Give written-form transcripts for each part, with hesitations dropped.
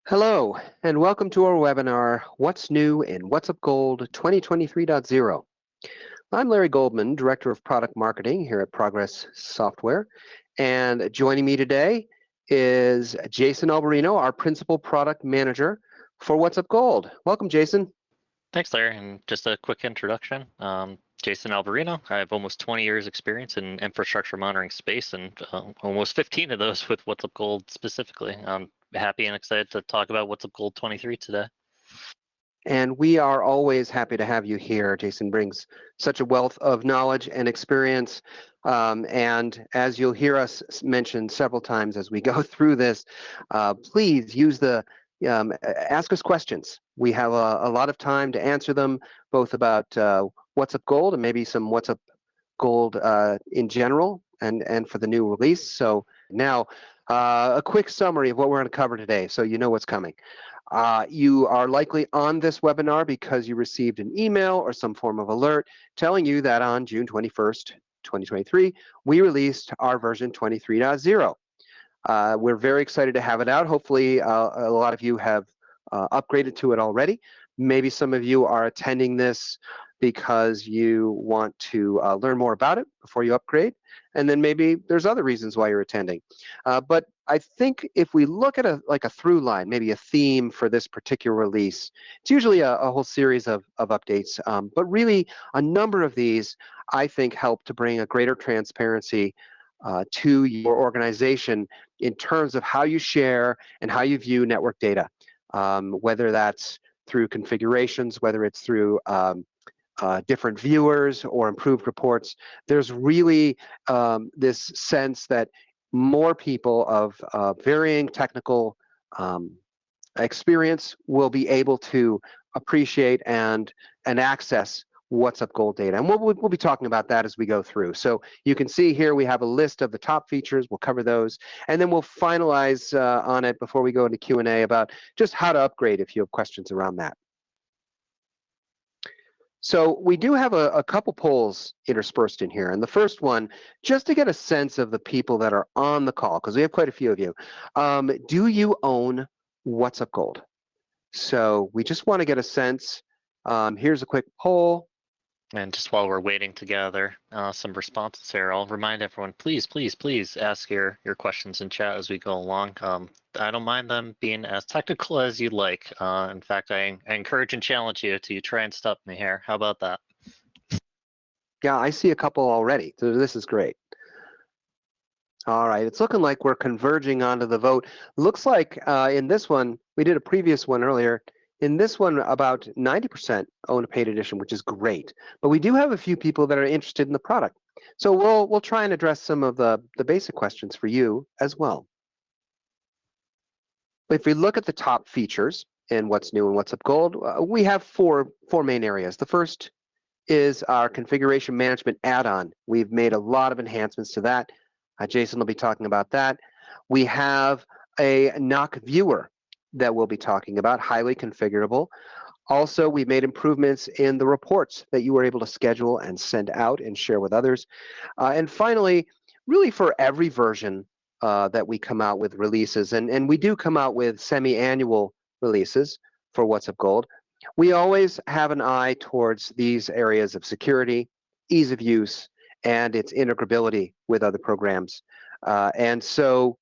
Hello, and welcome to our webinar, What's New in WhatsUp Gold 2023.0. I'm Larry Goldman, Director of Product Marketing here at Progress Software, and joining me today is Jason Alberino, our Principal Product Manager for WhatsUp Gold. Welcome, Jason. Thanks, Larry. And just a quick introduction. Jason Alberino. I have almost 20 years experience in infrastructure monitoring space and almost 15 of those with WhatsUp Gold specifically. I'm happy and excited to talk about WhatsUp Gold 23 today. And we are always happy to have you here. Jason brings such a wealth of knowledge and experience. And as you'll hear us mention several times as we go through this, please use ask us questions. We have a lot of time to answer them, both about WhatsUp Gold and maybe some WhatsUp Gold in general and for the new release. So now a quick summary of what we're going to cover today so you know what's coming. You are likely on this webinar because you received an email or some form of alert telling you that on June 21st, 2023, we released our version 23.0. We're very excited to have it out. Hopefully, a lot of you have upgraded to it already. Maybe some of you are attending this because you want to learn more about it before you upgrade. And then maybe there's other reasons why you're attending. But I think if we look at a through line, maybe a theme for this particular release, it's usually a whole series of updates. But really, a number of these, I think, help to bring a greater transparency to your organization in terms of how you share and how you view network data, whether that's through configurations, whether it's through different viewers or improved reports. There's really this sense that more people of varying technical experience will be able to appreciate and access WhatsUp Gold data. And we'll be talking about that as we go through. So you can see here we have a list of the top features. We'll cover those. And then we'll finalize on it before we go into Q&A about just how to upgrade if you have questions around that. So we do have a couple polls interspersed in here. And the first one, just to get a sense of the people that are on the call, because we have quite a few of you, do you own WhatsUp Gold? So we just want to get a sense. Here's a quick poll. And just while we're waiting to gather some responses here, I'll remind everyone, please ask your questions in chat as we go along. I don't mind them being as technical as you'd like. In fact, I encourage and challenge you to try and stop me here. How about that? Yeah, I see a couple already, so this is great. All right, it's looking like we're converging onto the vote. Looks like in this one, we did a previous one earlier. In this one, about 90% own a paid edition, which is great. But we do have a few people that are interested in the product. So we'll try and address some of the basic questions for you as well. If we look at the top features in what's new in WhatsUp Gold, we have four main areas. The first is our configuration management add-on. We've made a lot of enhancements to that. Jason will be talking about that. We have a knock viewer that we'll be talking about, highly configurable. Also, we've made improvements in the reports that you were able to schedule and send out and share with others. And finally, really for every version that we come out with releases, and we do come out with semi-annual releases for WhatsUp Gold, we always have an eye towards these areas of security, ease of use, and its integrability with other programs. And so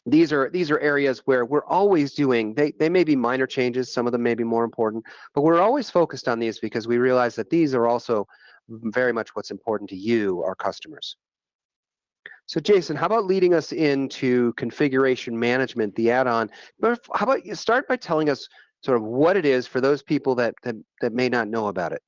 these are areas where we're always doing, they may be minor changes, some of them may be more important, but we're always focused on these because we realize that these are also very much what's important to you, our customers. So Jason, how about leading us into configuration management, the add-on? But how about you start by telling us sort of what it is for those people that may not know about it?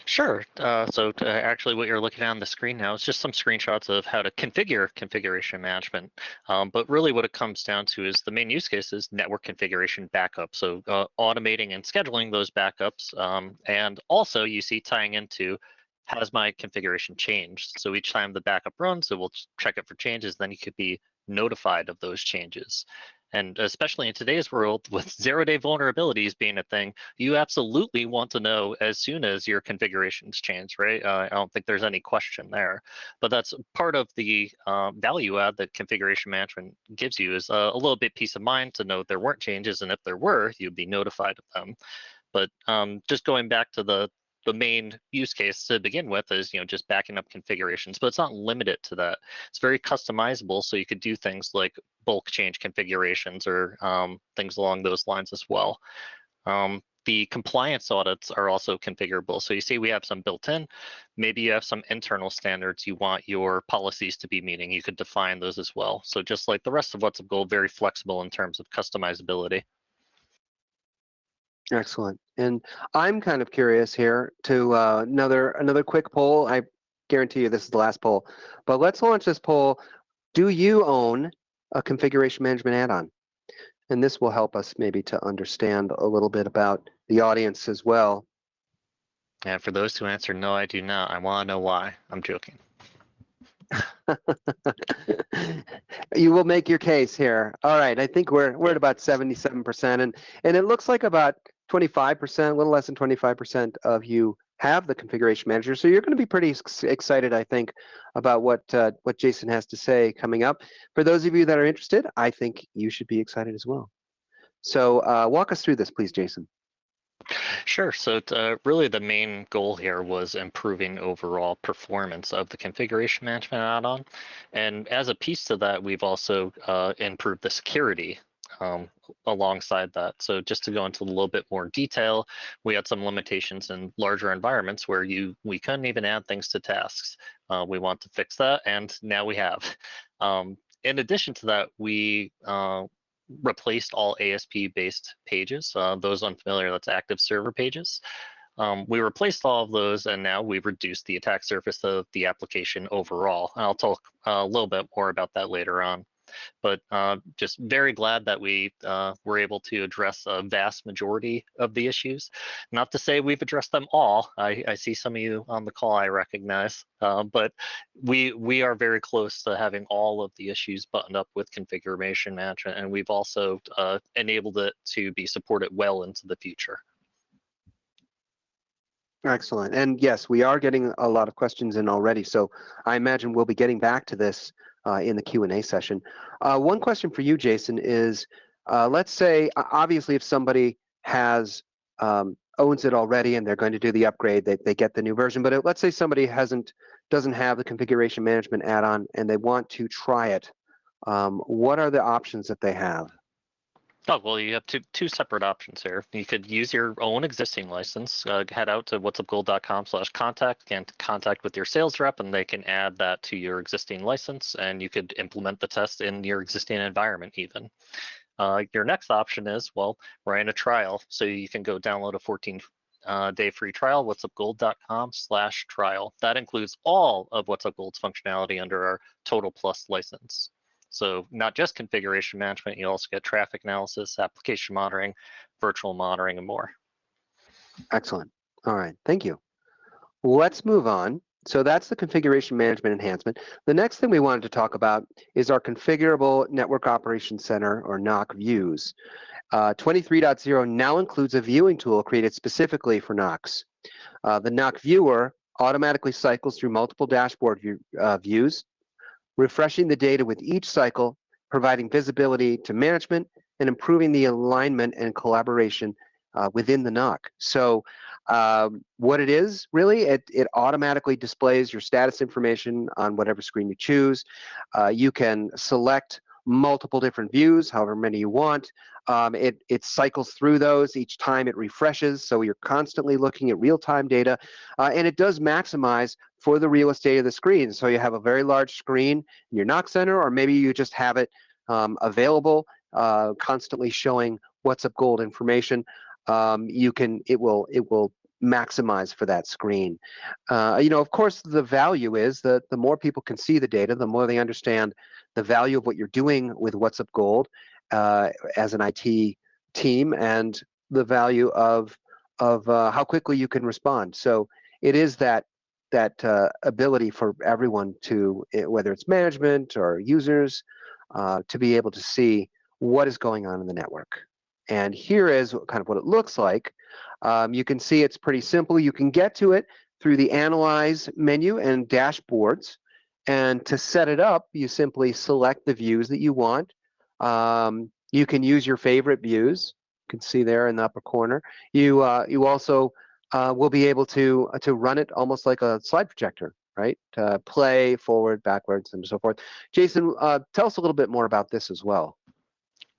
Sure. Actually what you're looking at on the screen now is just some screenshots of how to configure configuration management. But really what it comes down to is the main use case is network configuration backup. So automating and scheduling those backups. And also you see tying into, has my configuration changed? So each time the backup runs, it will check it for changes, then you could be notified of those changes. And especially in today's world, with zero-day vulnerabilities being a thing, you absolutely want to know as soon as your configurations change, right? I don't think there's any question there. But that's part of the value add that configuration management gives you, is a little bit peace of mind to know there weren't changes, and if there were, you'd be notified of them. But just going back to the main use case to begin with is, just backing up configurations, but it's not limited to that. It's very customizable, so you could do things like bulk change configurations or things along those lines as well. The compliance audits are also configurable. So you see we have some built in. Maybe you have some internal standards you want your policies to be meeting. You could define those as well. So just like the rest of WhatsUp Gold, very flexible in terms of customizability. Excellent. And I'm kind of curious here to another quick poll. I guarantee you this is the last poll, but let's launch this poll. Do you own a configuration management add-on? And this will help us maybe to understand a little bit about the audience as well. And for those who answer no, I do not, I want to know why. I'm joking. You will make your case here. All right, I think we're at about 77%, and it looks like about 25%, a little less than 25% of you have the configuration manager. So you're going to be pretty excited, I think, about what Jason has to say coming up. For those of you that are interested, I think you should be excited as well. So walk us through this, please, Jason. Sure. So really the main goal here was improving overall performance of the configuration management add-on. And as a piece to that, we've also improved the security alongside that. So just to go into a little bit more detail, we had some limitations in larger environments where we couldn't even add things to tasks. We want to fix that, and now we have. In addition to that, we replaced all ASP-based pages. Those unfamiliar, that's active server pages. We replaced all of those, and now we've reduced the attack surface of the application overall. And I'll talk a little bit more about that later on. But just very glad that we were able to address a vast majority of the issues. Not to say we've addressed them all. I see some of you on the call I recognize, but we are very close to having all of the issues buttoned up with configuration management, and we've also enabled it to be supported well into the future. Excellent. And yes, we are getting a lot of questions in already, so I imagine we'll be getting back to this in the Q&A session. One question for you, Jason, is let's say, obviously, if somebody has owns it already and they're going to do the upgrade, they get the new version, but let's say somebody doesn't have the configuration management add-on and they want to try it. What are the options that they have? Oh, well, you have two separate options here. You could use your own existing license, head out to whatsupgold.com/contact, and contact with your sales rep, and they can add that to your existing license, and you could implement the test in your existing environment even. Your next option is, well, we're in a trial, so you can go download a 14-day free trial, whatsupgold.com/trial. That includes all of WhatsUp Gold's functionality under our Total Plus license. So not just configuration management, you also get traffic analysis, application monitoring, virtual monitoring, and more. Excellent. All right, thank you. Let's move on. So that's the configuration management enhancement. The next thing we wanted to talk about is our configurable network operations center, or NOC views. 23.0 now includes a viewing tool created specifically for NOCs. The NOC viewer automatically cycles through multiple dashboard views, refreshing the data with each cycle, providing visibility to management, and improving the alignment and collaboration within the NOC. So what it is, really, it automatically displays your status information on whatever screen you choose. You can select multiple different views, however many you want. It cycles through those each time it refreshes, so you're constantly looking at real-time data, and it does maximize for the real estate of the screen. So you have a very large screen in your NOC center, or maybe you just have it available, constantly showing WhatsUp Gold information. It will maximize for that screen. Of course, the value is that the more people can see the data, the more they understand the value of what you're doing with WhatsUp Gold as an IT team, and the value of how quickly you can respond. So it is that ability for everyone to, whether it's management or users, to be able to see what is going on in the network. And here is kind of what it looks like. You can see it's pretty simple. You can get to it through the Analyze menu and dashboards. And to set it up, you simply select the views that you want. You can use your favorite views. You can see there in the upper corner. You also will be able to run it almost like a slide projector, right? Play forward, backwards, and so forth. Jason, tell us a little bit more about this as well.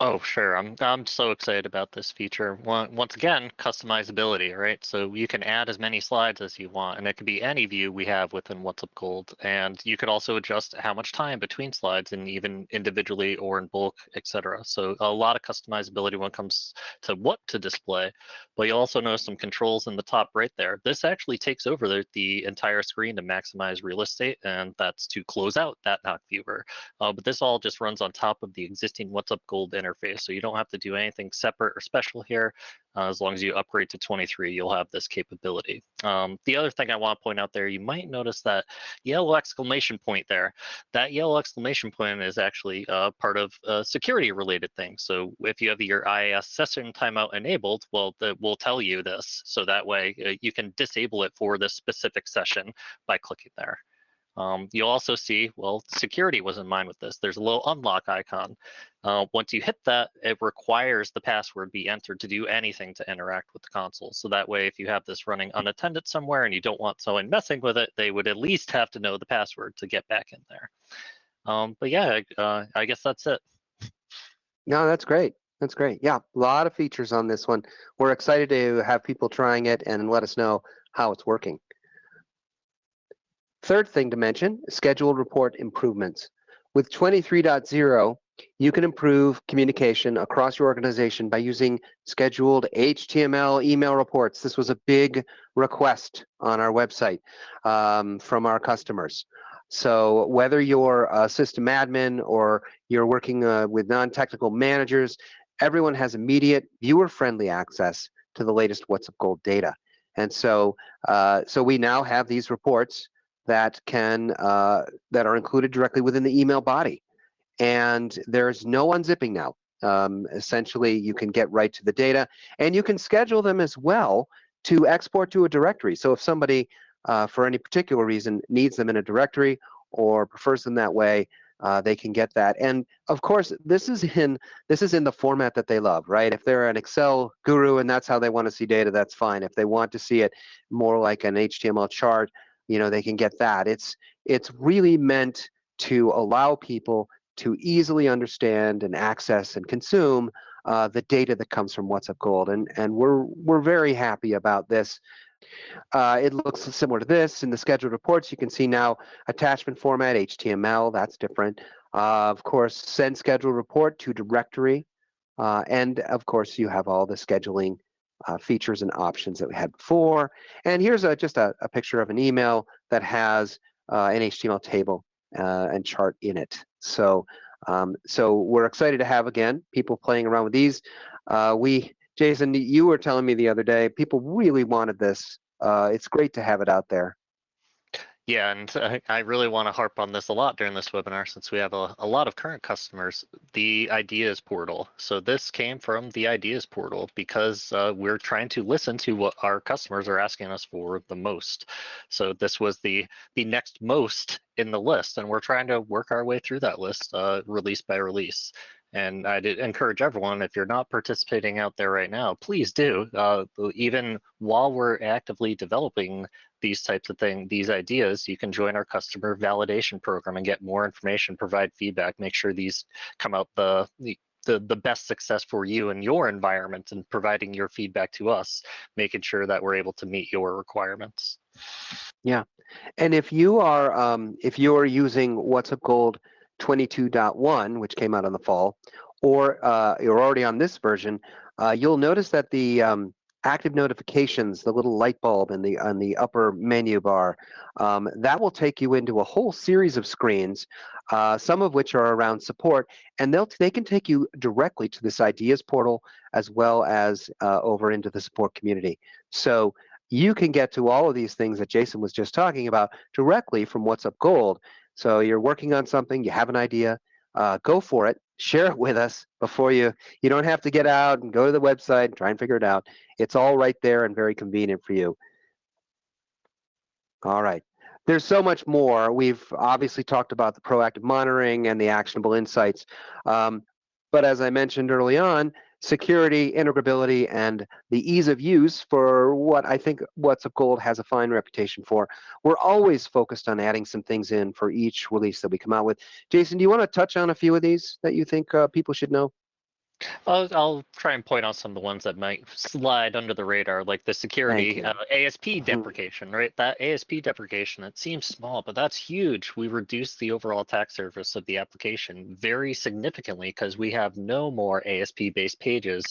Oh, sure. I'm so excited about this feature. Once again, customizability, right? So you can add as many slides as you want, and it could be any view we have within WhatsUp Gold. And you could also adjust how much time between slides, and even individually or in bulk, etc. So a lot of customizability when it comes to what to display. But you'll also notice some controls in the top right there. This actually takes over the entire screen to maximize real estate, and that's to close out that knock viewer. But this all just runs on top of the existing WhatsUp Gold interface, so you don't have to do anything separate or special here. As long as you upgrade to 23, you'll have this capability. The other thing I want to point out there, you might notice that yellow exclamation point there. That yellow exclamation point is actually part of a security-related thing. So if you have your IIS session timeout enabled, well, that will tell you this. So that way you can disable it for this specific session by clicking there. You'll also see, well, security was in mind with this. There's a little unlock icon. Once you hit that, it requires the password be entered to do anything to interact with the console. So that way, if you have this running unattended somewhere and you don't want someone messing with it, they would at least have to know the password to get back in there. But yeah, I guess that's it. No, that's great. That's great. Yeah, a lot of features on this one. We're excited to have people trying it and let us know how it's working. Third thing to mention, scheduled report improvements. With 23.0, you can improve communication across your organization by using scheduled HTML email reports. This was a big request on our website from our customers. So whether you're a system admin or you're working with non-technical managers, everyone has immediate viewer-friendly access to the latest WhatsUp Gold data. And so, so we now have these reports that that are included directly within the email body, and there's no unzipping now. Essentially, you can get right to the data, and you can schedule them as well to export to a directory. So if somebody, for any particular reason, needs them in a directory or prefers them that way, they can get that. And of course, this is in the format that they love, right? If they're an Excel guru and that's how they want to see data, that's fine. If they want to see it more like an HTML chart, they can get that. It's really meant to allow people to easily understand and access and consume the data that comes from WhatsUp Gold, and we're very happy about this. It looks similar to this. In the scheduled reports, you can see now attachment format, HTML, that's different. Of course, send scheduled report to directory, and of course, you have all the scheduling features and options that we had before. And here's just a picture of an email that has an HTML table and chart in it. So, so we're excited to have, again, people playing around with these. Jason, you were telling me the other day, people really wanted this. It's great to have it out there. Yeah, and I really want to harp on this a lot during this webinar since we have a lot of current customers, the ideas portal. So this came from the ideas portal because we're trying to listen to what our customers are asking us for the most. So this was the next most in the list, and we're trying to work our way through that list release by release. And I'd encourage everyone, if you're not participating out there right now, please do. Even while we're actively developing these types of things, these ideas, you can join our customer validation program and get more information, provide feedback, make sure these come out the best success for you and your environment, and providing your feedback to us, making sure that we're able to meet your requirements. Yeah, and if you are using WhatsUp Gold 22.1, which came out in the fall, or you're already on this version, you'll notice that the active notifications, the little light bulb on the upper menu bar, that will take you into a whole series of screens, some of which are around support, and they can take you directly to this ideas portal as well as over into the support community. So you can get to all of these things that Jason was just talking about directly from WhatsUp Gold. So you're working on something, you have an idea, go for it. share it with us before you don't have to get out and go to the website and try and figure it out. It's all right there and very convenient for you. All right. There's so much more. We've obviously talked about the proactive monitoring and the actionable insights. But as I mentioned early on, security, integrability, and the ease of use for what I think WhatsUp Gold has a fine reputation for. We're always focused on adding some things in for each release that we come out with. Jason, do you want to touch on a few of these that you think people should know? I'll try and point out some of the ones that might slide under the radar, like the Thank security you. ASP deprecation, right? That ASP deprecation, it seems small, but that's huge. We reduce the overall attack surface of the application very significantly because we have no more ASP-based pages,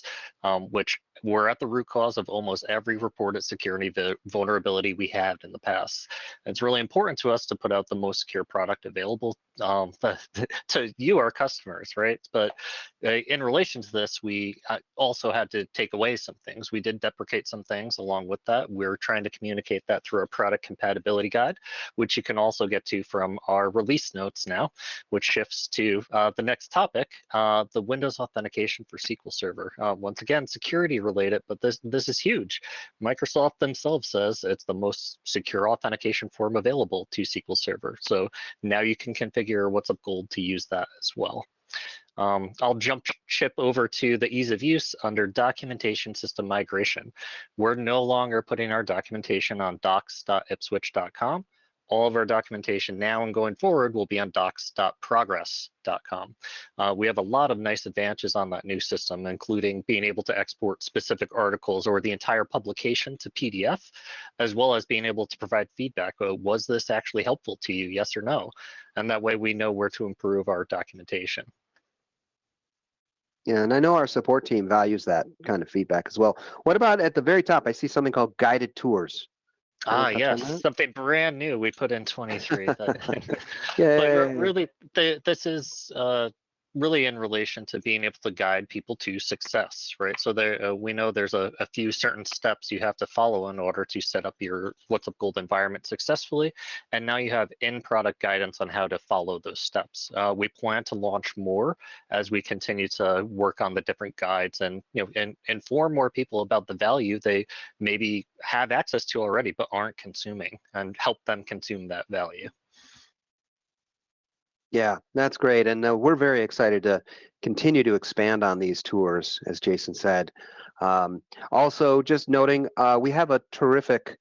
which were at the root cause of almost every reported security vulnerability we had in the past. It's really important to us to put out the most secure product available to you, our customers, right? But in relation to this, we also had to take away some things. We did deprecate some things along with that. We're trying to communicate that through a product compatibility guide, which you can also get to from our release notes now, which shifts to the next topic, the Windows authentication for SQL Server. Once again, security related, but this is huge. Microsoft themselves says it's the most secure authentication form available to SQL Server. So now you can configure WhatsUp Gold to use that as well. I'll jump ship over to the ease of use under documentation system migration. We're no longer putting our documentation on docs.ipswitch.com. All of our documentation now and going forward will be on docs.progress.com. We have a lot of nice advantages on that new system, including being able to export specific articles or the entire publication to PDF, as well as being able to provide feedback. Was this actually helpful to you, yes or no? And that way we know where to improve our documentation. Yeah, and I know our support team values that kind of feedback as well. What about at the very top? I see something called guided tours. Yes, something brand new we put in 23. But Yeah. really, this is really in relation to being able to guide people to success, right? So there, we know there's a few certain steps you have to follow in order to set up your WhatsUp Gold environment successfully, and now you have in-product guidance on how to follow those steps. We plan to launch more as we continue to work on the different guides and inform more people about the value they maybe have access to already but aren't consuming, and help them consume that value. Yeah, that's great. And we're very excited to continue to expand on these tours, as Jason said. Also, just noting, we have a terrific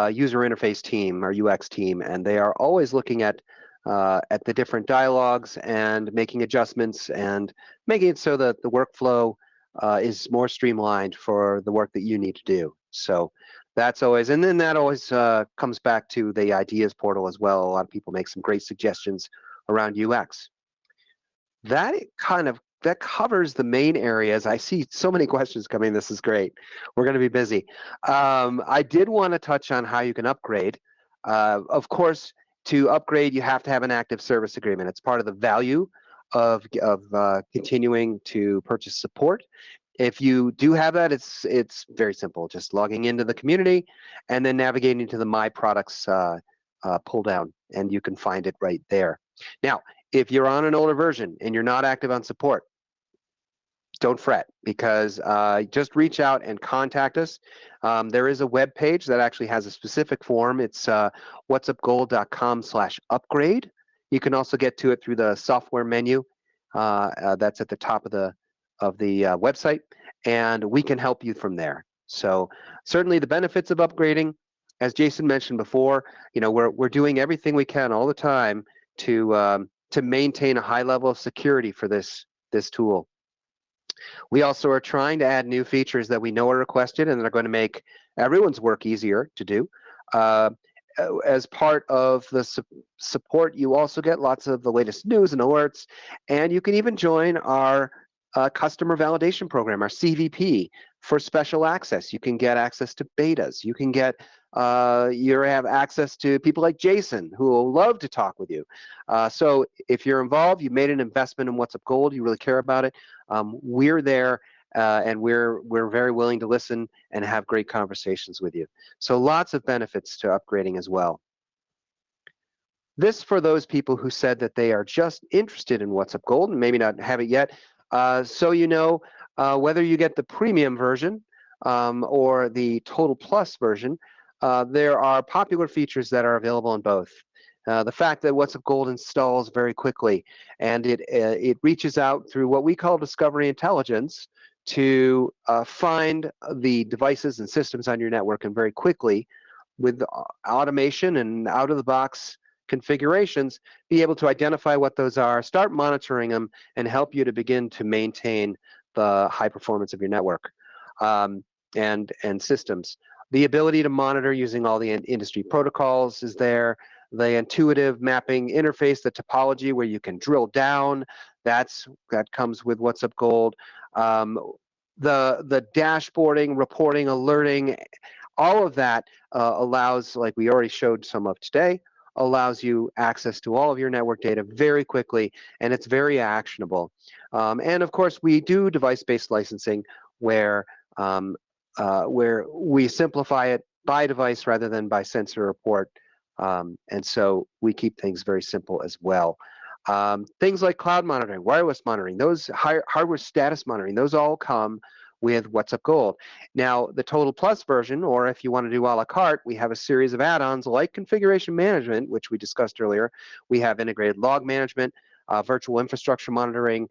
user interface team, our UX team, and they are always looking at the different dialogues and making adjustments and making it so that the workflow is more streamlined for the work that you need to do. So that's always, and then that always comes back to the ideas portal as well. A lot of people make some great suggestions around UX. That covers the main areas. I see so many questions coming. This is great. We're going to be busy. I did want to touch on how you can upgrade. Of course, to upgrade, you have to have an active service agreement. It's part of the value of continuing to purchase support. If you do have that, it's very simple. Just logging into the community and then navigating to the My Products pull down, and you can find it right there. Now, if you're on an older version and you're not active on support, don't fret, because just reach out and contact us. There is a web page that actually has a specific form. It's whatsupgold.com/upgrade. You can also get to it through the software menu that's at the top of the website, and we can help you from there. So certainly the benefits of upgrading, as Jason mentioned before, we're doing everything we can all the time to maintain a high level of security for this tool. We also are trying to add new features that we know are requested and that are going to make everyone's work easier to do. As part of the support, you also get lots of the latest news and alerts, and you can even join our customer validation program, our CVP, for special access. You can get access to betas. You can get you have access to people like Jason, who will love to talk with you. So if you're involved, you made an investment in WhatsUp Gold, you really care about it, we're there, and we're very willing to listen and have great conversations with you. So lots of benefits to upgrading as well. This for those people who said that they are just interested in WhatsUp Gold and maybe not have it yet. So you know whether you get the premium version or the Total Plus version, there are popular features that are available in both. The fact that WhatsUp Gold installs very quickly and it reaches out through what we call discovery intelligence to find the devices and systems on your network and very quickly with automation and out of the box configurations, be able to identify what those are, start monitoring them, and help you to begin to maintain the high performance of your network and systems. The ability to monitor using all the industry protocols is there. The intuitive mapping interface, the topology where you can drill down, that comes with WhatsUp Gold. The dashboarding, reporting, alerting, all of that allows, like we already showed some of today, allows you access to all of your network data very quickly, and it's very actionable. And of course, we do device-based licensing where we simplify it by device rather than by sensor or port. And so we keep things very simple as well. Things like cloud monitoring, wireless monitoring, those hardware status monitoring, those all come with WhatsUp Gold. Now, the Total Plus version, or if you want to do a la carte, we have a series of add-ons like configuration management, which we discussed earlier. We have integrated log management, virtual infrastructure monitoring,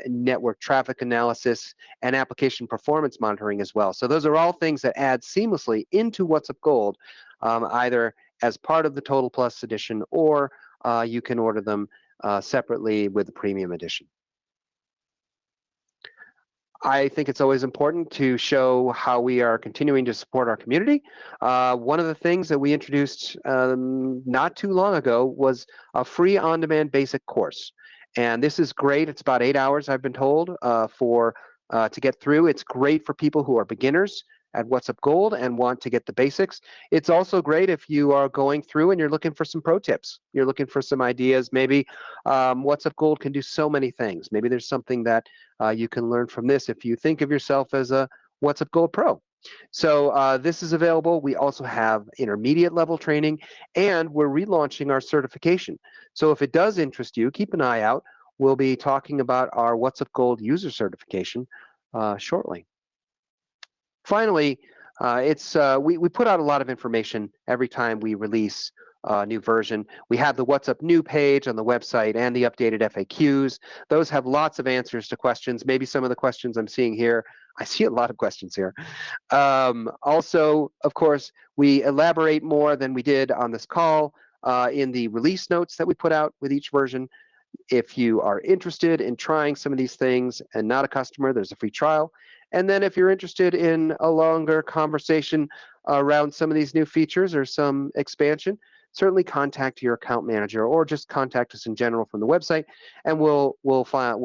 network traffic analysis, and application performance monitoring as well. So those are all things that add seamlessly into WhatsUp Gold, either as part of the Total Plus edition, or you can order them separately with the premium edition. I think it's always important to show how we are continuing to support our community. One of the things that we introduced not too long ago was a free on-demand basic course. And this is great. It's about 8 hours, I've been told, to get through. It's great for people who are beginners at WhatsUp Gold and want to get the basics. It's also great if you are going through and you're looking for some pro tips. You're looking for some ideas. Maybe WhatsUp Gold can do so many things. Maybe there's something that you can learn from this if you think of yourself as a WhatsUp Gold Pro. So this is available. We also have intermediate level training, and we're relaunching our certification. So if it does interest you, keep an eye out. We'll be talking about our WhatsUp Gold user certification shortly. Finally, we put out a lot of information every time we release a new version. We have the WhatsUp New page on the website and the updated FAQs. Those have lots of answers to questions. Maybe some of the questions I'm seeing here. I see a lot of questions here. Also, of course, we elaborate more than we did on this call in the release notes that we put out with each version. If you are interested in trying some of these things and not a customer, there's a free trial. And then if you're interested in a longer conversation around some of these new features or some expansion, certainly contact your account manager or just contact us in general from the website, and we'll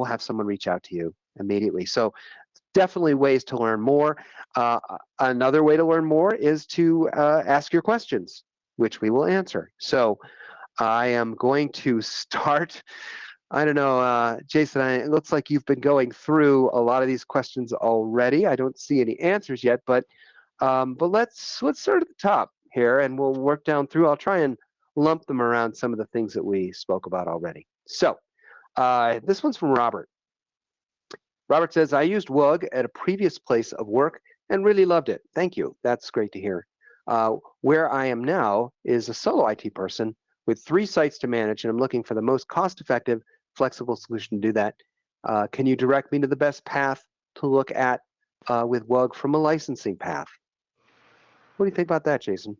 have someone reach out to you immediately. So definitely ways to learn more. Another way to learn more is to ask your questions, which we will answer. So I am going to start. I don't know, Jason, it looks like you've been going through a lot of these questions already. I don't see any answers yet, but let's start at the top here and we'll work down through. I'll try and lump them around some of the things that we spoke about already. So this one's from Robert. Robert says, I used WUG at a previous place of work and really loved it. Thank you. That's great to hear. Where I am now is a solo IT person with 3 sites to manage, and I'm looking for the most cost-effective, flexible solution to do that. Can you direct me to the best path to look at with WUG from a licensing path? What do you think about that, Jason?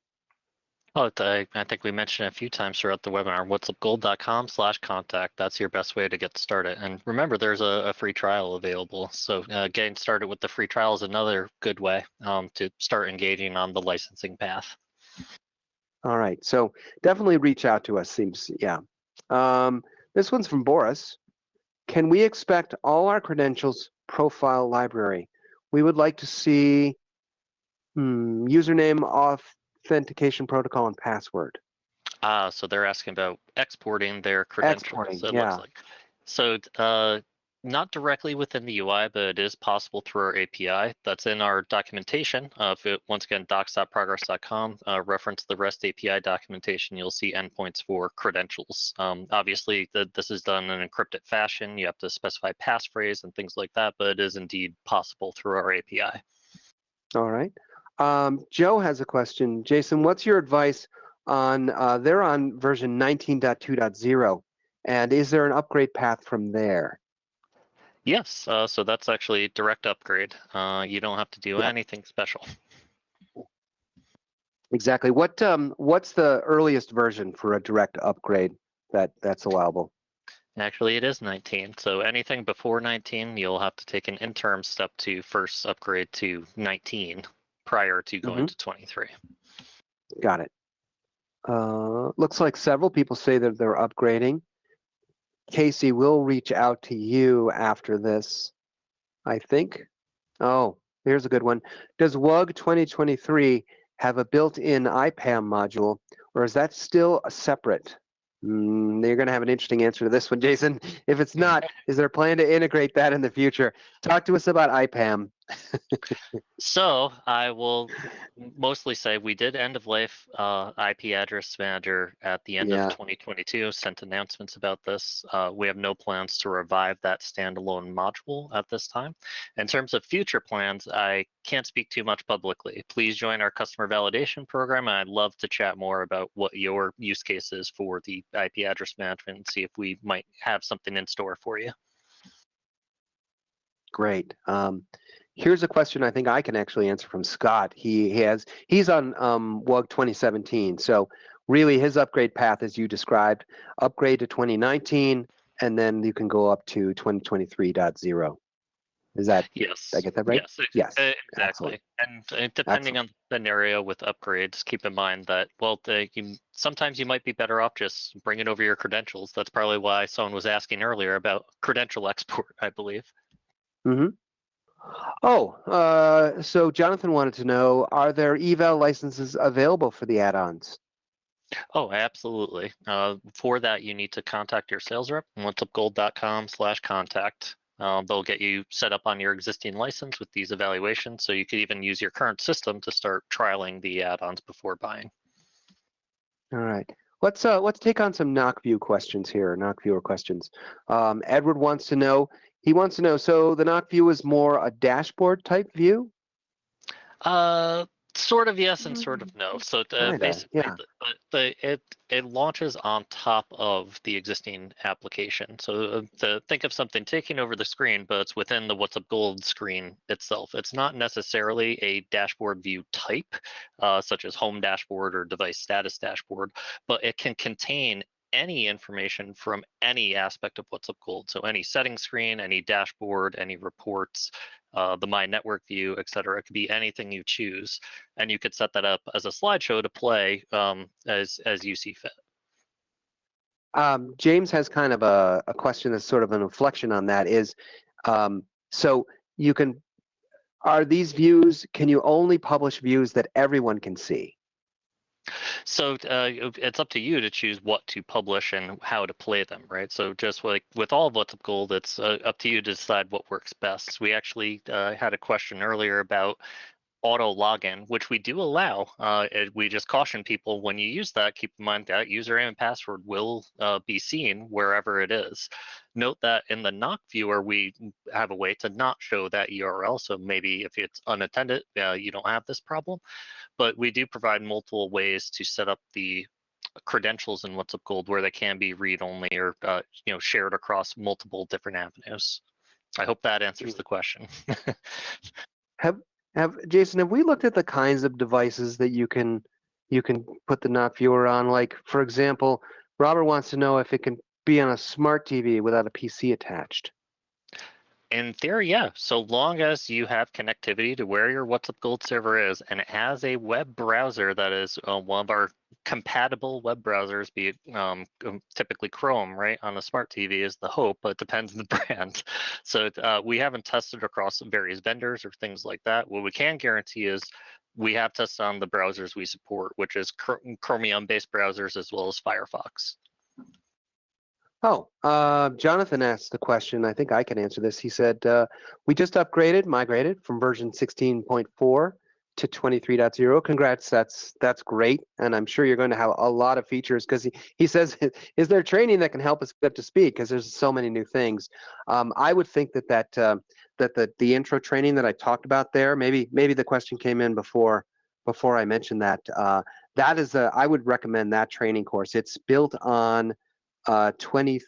Oh, I think we mentioned it a few times throughout the webinar, whatsupgold.com/contact. That's your best way to get started. And remember, there's a free trial available. So getting started with the free trial is another good way to start engaging on the licensing path. All right, so definitely reach out to us, yeah. This one's from Boris. Can we expect all our credentials profile library? We would like to see username, authentication protocol, and password. So they're asking about exporting their credentials. Exporting, it yeah. looks like. So Not directly within the UI, but it is possible through our API. That's in our documentation. Once again, docs.progress.com, reference the REST API documentation, you'll see endpoints for credentials. Obviously, this is done in an encrypted fashion. You have to specify passphrase and things like that, but it is indeed possible through our API. All right. Joe has a question. Jason, what's your advice on, they're on version 19.2.0, and is there an upgrade path from there? Yes, so that's actually direct upgrade. You don't have to do Yeah. anything special. Exactly. What's the earliest version for a direct upgrade that's allowable? Actually, it is 19. So anything before 19, you'll have to take an interim step to first upgrade to 19 prior to going to 23. Got it. Looks like several people say that they're upgrading. Casey, we'll reach out to you after this, I think. Oh, here's a good one. Does WUG 2023 have a built-in IPAM module, or is that still a separate? You're going to have an interesting answer to this one, Jason. If it's not, is there a plan to integrate that in the future? Talk to us about IPAM. So I will mostly say we did end of life IP address manager at the end of Yeah. 2022, sent announcements about this. We have no plans to revive that standalone module at this time. In terms of future plans, I can't speak too much publicly. Please join our customer validation program, and I'd love to chat more about what your use case is for the IP address management and see if we might have something in store for you. Great. Here's a question I think I can actually answer from Scott. He's on WUG 2017, so really his upgrade path, as you described, upgrade to 2019, and then you can go up to 2023.0. Is that, Yes. did I get that right? Yes. Yes. Exactly. Excellent. And depending on the scenario with upgrades, keep in mind that sometimes you might be better off just bringing over your credentials. That's probably why someone was asking earlier about credential export, I believe. Mm-hmm. Oh, so Jonathan wanted to know, are there eval licenses available for the add-ons? Oh, absolutely. For that, you need to contact your sales rep, whatsupgold.com/contact. They'll get you set up on your existing license with these evaluations, so you could even use your current system to start trialing the add-ons before buying. All right. Let's take on some knock view questions here, knock viewer questions. Edward wants to know, so the knock view is more a dashboard type view? Sort of yes and sort of no. So basically, yeah. it launches on top of the existing application. So think of something taking over the screen, but it's within the WhatsUp Gold screen itself. It's not necessarily a dashboard view type, such as home dashboard or device status dashboard, but it can contain any information from any aspect of WhatsUp Gold. So any setting screen, any dashboard, any reports, the My Network view, et cetera. It could be anything you choose, and you could set that up as a slideshow to play as you see fit. James has kind of a question that's sort of an inflection on that is, so you can, are these views, can you only publish views that everyone can see? So it's up to you to choose what to publish and how to play them, right? So just like with all of WhatsUp Gold, it's up to you to decide what works best. We actually had a question earlier about auto login, which we do allow. We just caution people when you use that, keep in mind that username and password will be seen wherever it is. Note that in the knock viewer, we have a way to not show that URL. So maybe if it's unattended, you don't have this problem. But we do provide multiple ways to set up the credentials in WhatsUp Gold where they can be read-only or shared across multiple different avenues. I hope that answers the question. Jason, have we looked at the kinds of devices that you can put the knock viewer on? Like, for example, Robert wants to know if it can be on a smart TV without a PC attached. In theory, yeah. So long as you have connectivity to where your WhatsUp Gold server is and it has a web browser that is one of our compatible web browsers, be it typically Chrome, right? On a smart TV is the hope, but it depends on the brand. So we haven't tested across various vendors or things like that. What we can guarantee is we have tested on the browsers we support, which is Chromium-based browsers as well as Firefox. Jonathan asked the question. I think I can answer this. He said, we just migrated from version 16.4 to 23.0. Congrats, that's great. And I'm sure you're going to have a lot of features because he says, is there training that can help us get up to speed? Because there's so many new things. I would think that the intro training that I talked about there, maybe the question came in before I mentioned that. That is I would recommend that training course. It's built on 20.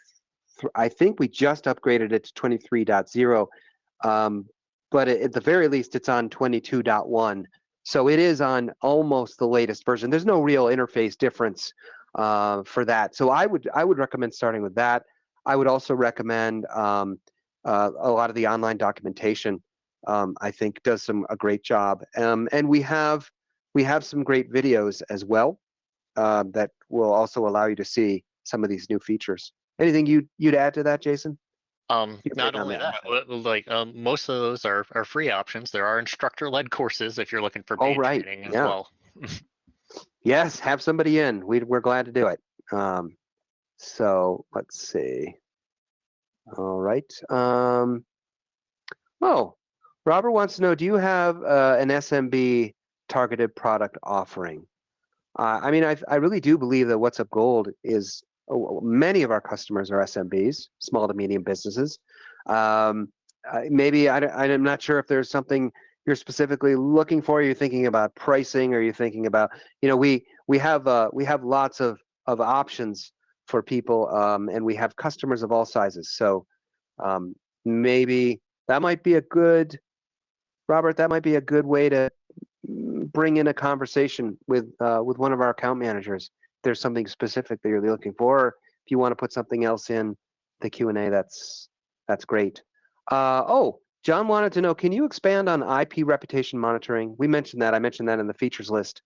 I think we just upgraded it to 23.0, but at the very least, it's on 22.1. So it is on almost the latest version. There's no real interface difference for that. So I would recommend starting with that. I would also recommend a lot of the online documentation. I think does a great job, and we have some great videos as well that will also allow you to see some of these new features. Anything you'd add to that, Jason? Not only that, like most of those are free options. There are instructor-led courses if you're looking for paid right. training as Yeah. well. Yes, have somebody in. We're glad to do it. So let's see. All right. Robert wants to know, do you have an SMB targeted product offering? I mean, I really do believe that WhatsUp Gold is, many of our customers are SMBs, small to medium businesses. Maybe I'm not sure if there's something you're specifically looking for. You're thinking about pricing, or you're thinking about, we have lots of options for people, and we have customers of all sizes. So maybe that might be a good, Robert, that might be a good way to bring in a conversation with one of our account managers. If there's something specific that you're looking for, or if you want to put something else in the Q&A, that's great. John wanted to know, can you expand on IP reputation monitoring? We mentioned that. I mentioned that in the features list.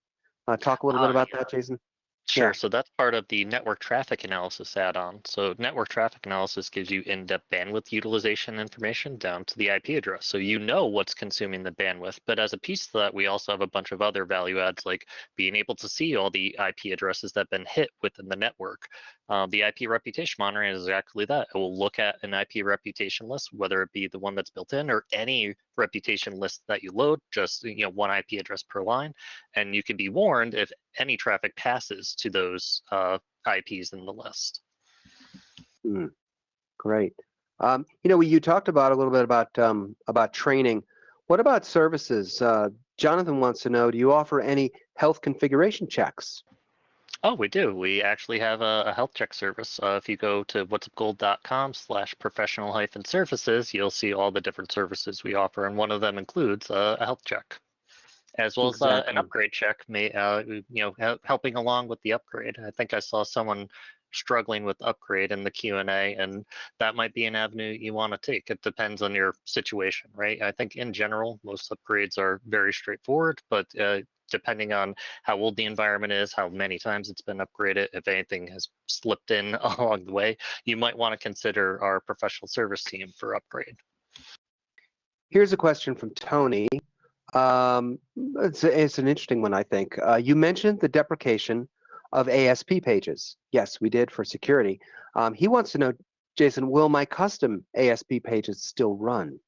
Talk a little bit about that, Jason. Sure. Yeah. So that's part of the network traffic analysis add-on. So network traffic analysis gives you in-depth bandwidth utilization information down to the IP address. So you know what's consuming the bandwidth. But as a piece of that, we also have a bunch of other value adds, like being able to see all the IP addresses that have been hit within the network. The IP reputation monitoring is exactly that. It will look at an IP reputation list, whether it be the one that's built in or any reputation list that you load, just one IP address per line, and you can be warned if any traffic passes to those IPs in the list. Great. You talked about a little bit about training. What about services? Jonathan wants to know, do you offer any health configuration checks? Oh, we do. We actually have a health check service. If you go to whatsupgold.com/professional-services, you'll see all the different services we offer, and one of them includes a health check, as well as an upgrade check, helping along with the upgrade. I think I saw someone struggling with upgrade in the Q&A, and that might be an avenue you want to take. It depends on your situation, right? I think in general, most upgrades are very straightforward, but depending on how old the environment is, how many times it's been upgraded, if anything has slipped in along the way, you might want to consider our professional service team for upgrade. Here's a question from Tony. It's an interesting one, I think. You mentioned the deprecation of ASP pages. Yes, we did for security. He wants to know, Jason, will my custom ASP pages still run?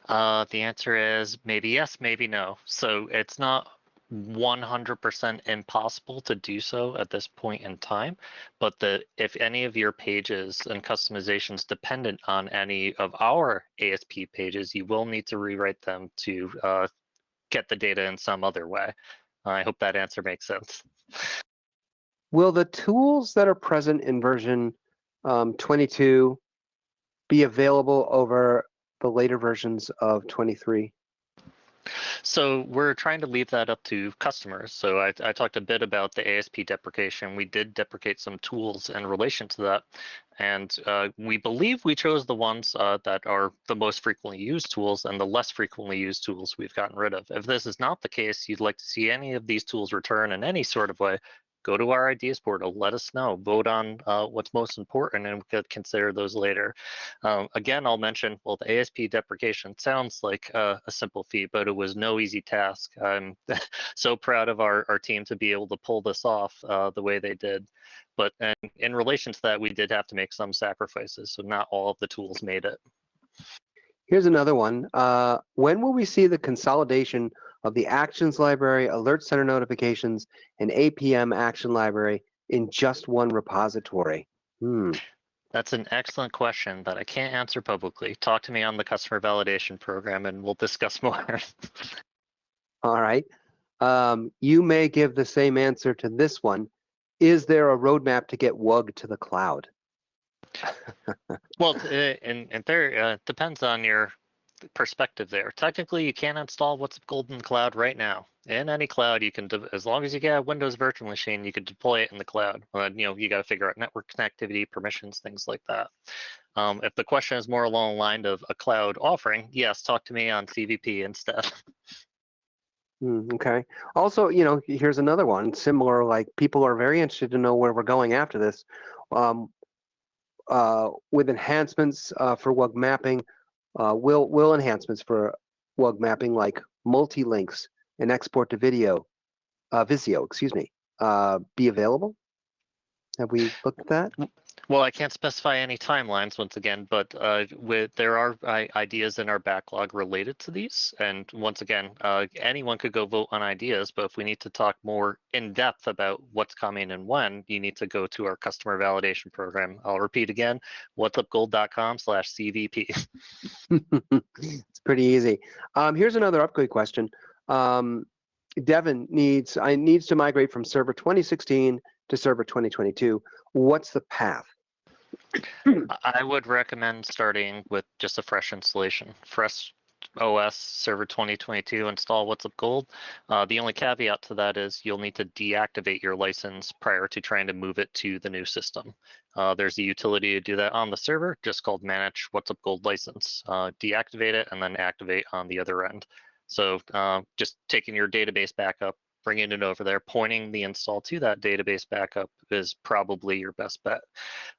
The answer is maybe yes, maybe no. So it's not 100% impossible to do so at this point in time, but if any of your pages and customizations dependent on any of our ASP pages, you will need to rewrite them to get the data in some other way. I hope that answer makes sense. Will the tools that are present in version 22 be available over the later versions of 23? So we're trying to leave that up to customers. So I talked a bit about the ASP deprecation. We did deprecate some tools in relation to that. And we believe we chose the ones that are the most frequently used tools, and the less frequently used tools we've gotten rid of. If this is not the case, you'd like to see any of these tools return in any sort of way, go to our ideas portal, let us know, vote on what's most important, and we could consider those later. Again, I'll mention, well, the ASP deprecation sounds like a simple feat, but it was no easy task. I'm so proud of our team to be able to pull this off the way they did. But in relation to that, we did have to make some sacrifices, so not all of the tools made it. Here's another one. When will we see the consolidation of the Actions Library, Alert Center notifications, and APM Action Library in just one repository? That's an excellent question that I can't answer publicly. Talk to me on the customer validation program and we'll discuss more. All right. You may give the same answer to this one. Is there a roadmap to get WUG to the cloud? Well, and there depends on your perspective there. Technically, you can install WhatsUp Gold in the cloud right now. In any cloud, you can, as long as you get a Windows virtual machine, you can deploy it in the cloud. You got to figure out network connectivity, permissions, things like that. If the question is more along the line of a cloud offering, yes, talk to me on CVP instead. Okay. Also, here's another one similar. Like people are very interested to know where we're going after this. With enhancements for WUG mapping, will enhancements for WUG mapping like multi-links and export to Visio, be available? Have we looked at that? Well, I can't specify any timelines once again, but there are ideas in our backlog related to these. And once again, anyone could go vote on ideas, but if we need to talk more in depth about what's coming and when, you need to go to our customer validation program. I'll repeat again, whatsupgold.com/CVP. It's pretty easy. Here's another upgrade question. Devin needs to migrate from server 2016 to server 2022. What's the path? I would recommend starting with just a fresh installation. Fresh OS Server 2022 install WhatsUp Gold. The only caveat to that is you'll need to deactivate your license prior to trying to move it to the new system. There's a utility to do that on the server, just called Manage WhatsUp Gold License. Deactivate it and then activate on the other end. So just taking your database backup, bringing it over there, pointing the install to that database backup is probably your best bet.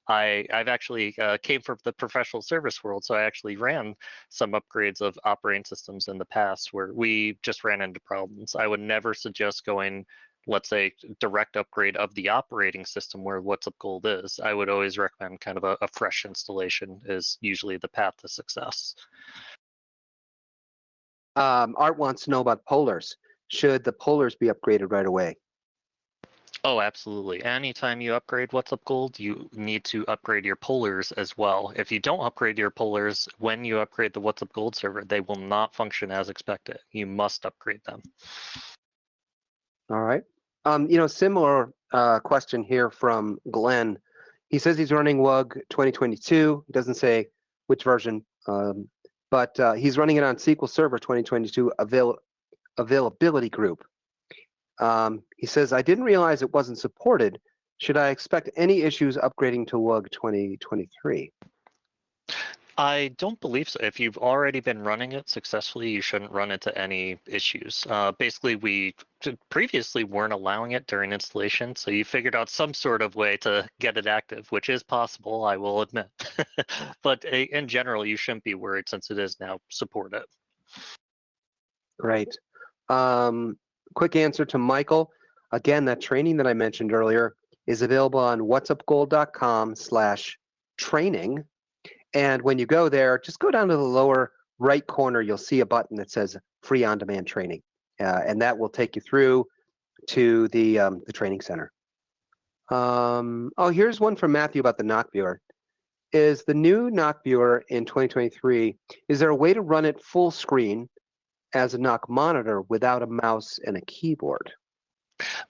I've actually came from the professional service world, so I actually ran some upgrades of operating systems in the past where we just ran into problems. I would never suggest going, let's say, direct upgrade of the operating system where WhatsUp Gold is. I would always recommend kind of a fresh installation is usually the path to success. Art wants to know about polars. Should the polars be upgraded right away? Oh, absolutely. Anytime you upgrade WhatsUp Gold, you need to upgrade your polars as well. If you don't upgrade your polars when you upgrade the WhatsUp Gold server, they will not function as expected. You must upgrade them. All right. Similar question here from Glenn. He says he's running WUG 2022. He doesn't say which version, but he's running it on SQL Server 2022 availability group. He says, I didn't realize it wasn't supported. Should I expect any issues upgrading to WUG 2023? I don't believe so. If you've already been running it successfully, you shouldn't run into any issues. Basically, we previously weren't allowing it during installation, so you figured out some sort of way to get it active, which is possible, I will admit. But in general, you shouldn't be worried since it is now supported. Great. Quick answer to Michael. Again, that training that I mentioned earlier is available on whatsupgold.com/training. And when you go there, just go down to the lower right corner. You'll see a button that says free on-demand training. And that will take you through to the training center. Here's one from Matthew about the knock viewer. Is the new knock viewer in 2023, is there a way to run it full screen as a knock monitor without a mouse and a keyboard?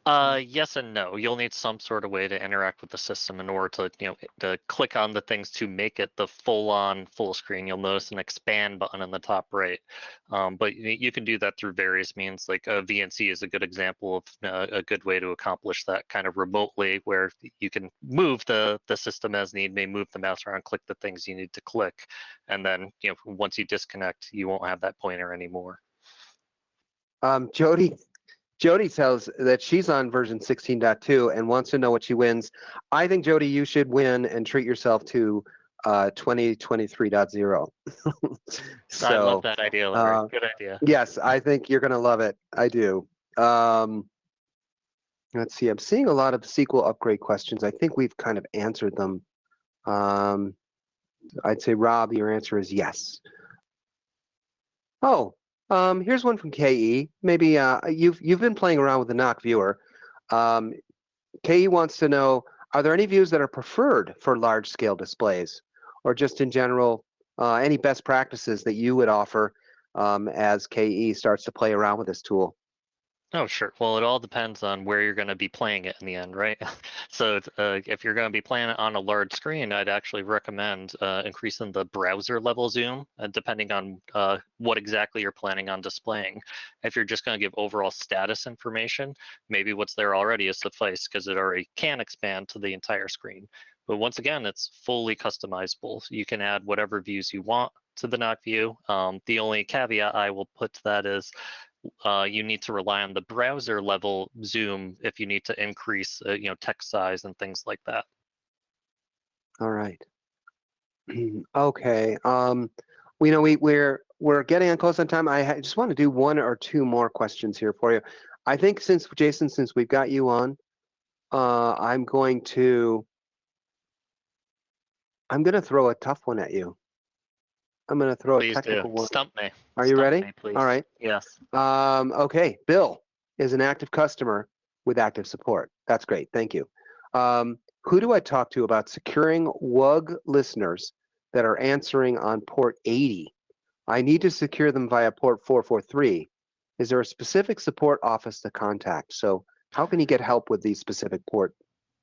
Yes and no. You'll need some sort of way to interact with the system in order to click on the things to make it the full-on full screen. You'll notice an expand button in the top right, but you can do that through various means. Like VNC is a good example of a good way to accomplish that kind of remotely, where you can move the system as need, may move the mouse around, click the things you need to click, and then once you disconnect, you won't have that pointer anymore. Jody tells that she's on version 16.2 and wants to know what she wins. I think, Jody, you should win and treat yourself to 2023.0. I love So, that idea, Larry. Good idea. yes, I think you're going to love it. I do. Let's see. I'm seeing a lot of SQL upgrade questions. I think we've kind of answered them. I'd say, Rob, your answer is yes. Oh, here's one from KE. Maybe you've been playing around with the NOC viewer. KE wants to know, are there any views that are preferred for large-scale displays, or just in general, any best practices that you would offer as KE starts to play around with this tool? Oh, sure. Well, it all depends on where you're going to be playing it in the end, right? So if you're going to be playing it on a large screen, I'd actually recommend increasing the browser level zoom, depending on what exactly you're planning on displaying. If you're just going to give overall status information, maybe what's there already is suffice because it already can expand to the entire screen. But once again, it's fully customizable. You can add whatever views you want to the NOC view. The only caveat I will put to that is you need to rely on the browser level zoom if you need to increase text size and things like that. All right. Okay. We're getting on close on time. I just want to do one or two more questions here for you. I think since we've got you on, I'm going to throw a tough one at you. I'm going to throw Please a technical do. one. Stump me. Are you ready? Me, please. All right. Yes. Okay. Bill is an active customer with active support. That's great. Thank you. Who do I talk to about securing WUG listeners that are answering on port 80? I need to secure them via port 443. Is there a specific support office to contact? So how can you get help with these specific port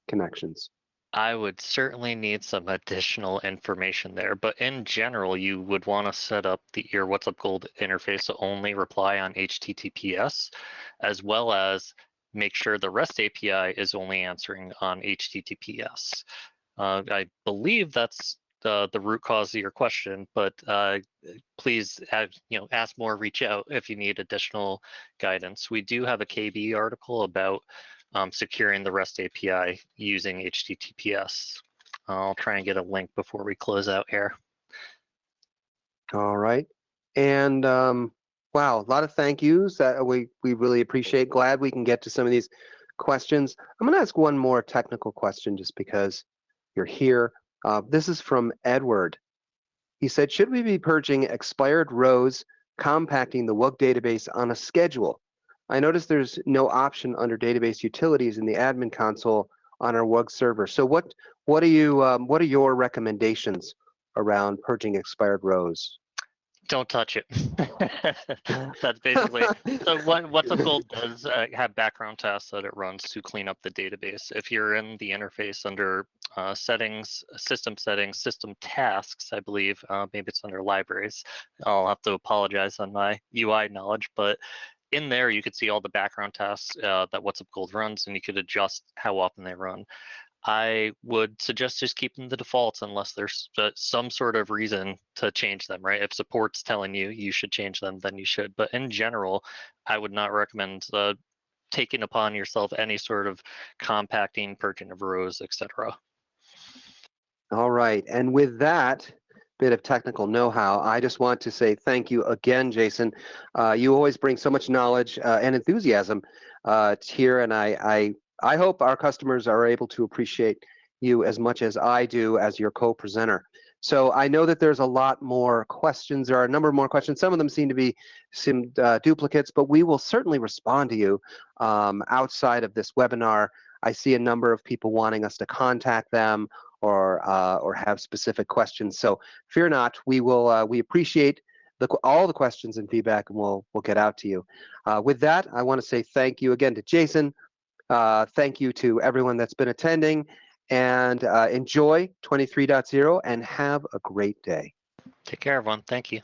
connections? I would certainly need some additional information there, but in general, you would want to set up your WhatsUp Gold interface to only reply on HTTPS, as well as make sure the REST API is only answering on HTTPS. I believe that's the root cause of your question, but please ask more, reach out if you need additional guidance. We do have a KB article about securing the REST API using HTTPS. I'll try and get a link before we close out here. All right. And wow, a lot of thank yous that we really appreciate. Glad we can get to some of these questions. I'm going to ask one more technical question just because you're here. This is from Edward. He said, should we be purging expired rows, compacting the WUG database on a schedule? I noticed there's no option under database utilities in the admin console on our WUG server. So what are your recommendations around purging expired rows? Don't touch it. That's basically, so what WhatsUp Gold does have background tasks that it runs to clean up the database. If you're in the interface under settings, system tasks, I believe, maybe it's under libraries. I'll have to apologize on my UI knowledge, but in there you could see all the background tasks that WhatsUp Gold runs, and you could adjust how often they run. I would suggest just keeping the defaults unless there's some sort of reason to change them, right? If support's telling you you should change them, then you should. But in general, I would not recommend taking upon yourself any sort of compacting, purging of rows, etc. All right. And with that bit of technical know-how, I just want to say thank you again, Jason. You always bring so much knowledge and enthusiasm here, and I hope our customers are able to appreciate you as much as I do as your co-presenter. So I know that there's a lot more questions. There are a number of more questions. Some of them seem to be some duplicates, but we will certainly respond to you outside of this webinar. I see a number of people wanting us to contact them or have specific questions. So fear not, we appreciate all the questions and feedback, and we'll get out to you. With that, I want to say thank you again to Jason. Thank you to everyone that's been attending, and enjoy 23.0 and have a great day. Take care, everyone. Thank you.